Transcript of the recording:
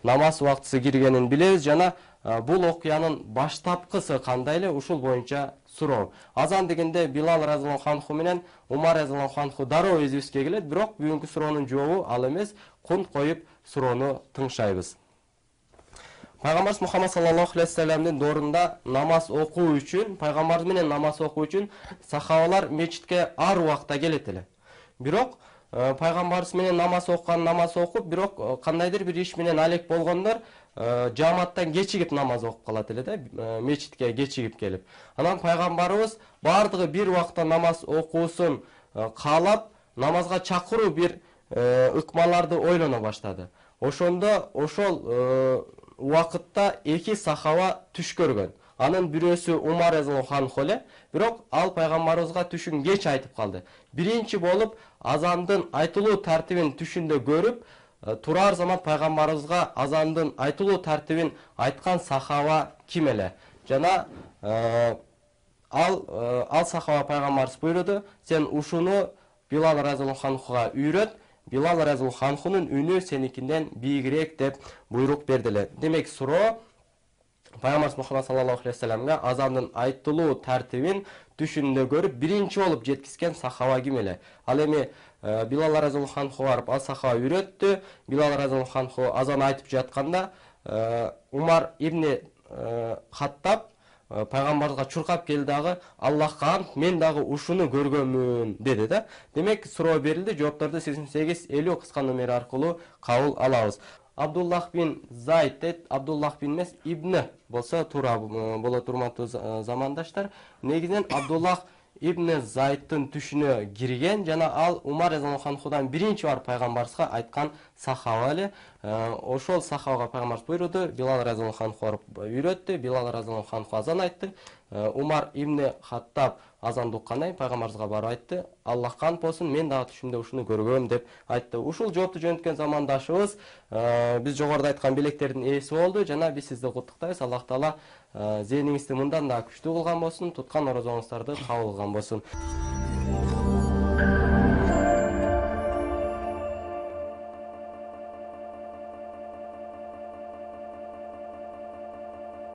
намаз убактысы киргенин билебиз жана бул окуянын баштапкысы кандай эле ушул боюнча суроо. Азан дегенде Билал разияллаху анху менен Умар разияллаху анху дароо эзибизге келет, бирок бүгүнкү суроонун жообу ал эмес, кунт коюп суроону тыңшайбыз. Пайгамбарыбыз Мухаммад саллаллаху алейхи вассаламдын доорунда намаз окуу үчүн, пайгамбарыбыз менен намаз окуу үчүн сахабалар мечитке ар убакта келет эле. Бирок пайгамбарыбыз менен намаз окуп, бирок кандайдыр бир иш менен алек болгондор жамааттан кечигип намаз окуп калат эле да, мечитке кечигип келип. Анан пайгамбарыбыз бардыгы бир убакта намаз окуусун каалап, намазга чакыруу бир ыкмаларды ойлоно баштады. Ошондо ошол убакытта эки сахаба түш көргөн. Анын бирөөсү Умар разияллаху анху эле, бирок ал пайгамбарыбызга түшүн кеч айтып калды. Биринчи болуп азандын айтылуу тартибин түшүндө көрүп, турар замат пайгамбарыбызга азандын айтылуу тартибин айткан сахаба ким эле? Жана ал сахаба пайгамбарыбыз буйруду, сен ушуну Билал разияллаху анхуга үйрөт, Билал разияллаху анхунун үнү сеникинден бийигирээк деп буйрук бердиле. Демек суроо Пайгамбарыбыз Мухаммад саллаллаху алейхи вассаламга азандын айтылуу тартибин түшүндө көрүп, биринчи болуп жеткизген сахаба ким эле? Ал эми Билал разияллаху анху барып ал сахаба үйрөттү. Билал разияллаху анху азан айтып жатканда Умар ибн Хаттаб пайгамбарга чуркап келди дагы, Аллахка ант, мен дагы ушуну көргөнмүн деди да. Демек суроо берилди, жоопторду 8850 кыска номери аркылуу кабыл алабыз. Абдуллах бин Зайд дейт, Абдуллах бин эмес, ибни болсо туура болот урматтуу замандаштар. Негизинен Абдуллах ибн Зайдтын түшүнө кирген жана ал Умар разияллаху анхудан биринчи бар пайгамбарыбызга айткан сахаба эле. Ошол сахабага пайгамбарыбыз буйруду, Билал разияллаху анху үйрөттү, Билал разияллаху анху азан айтты. Умар ибн Хаттаб азанды уккандай пайгамбарыбызга барып айтты, Аллахка ант болсун, мен дагы түшүмдө ушуну көргөм деп айтты. Ушул жоопту жөнөткөн замандашыбыз биз жогоруда айткан белектердин ээси болду жана биз сизди куттуктайбыз. Аллах таала зээниңизди мындан да күчтүү кылган болсун, туткан орозоңуздарды кабыл кылган болсун.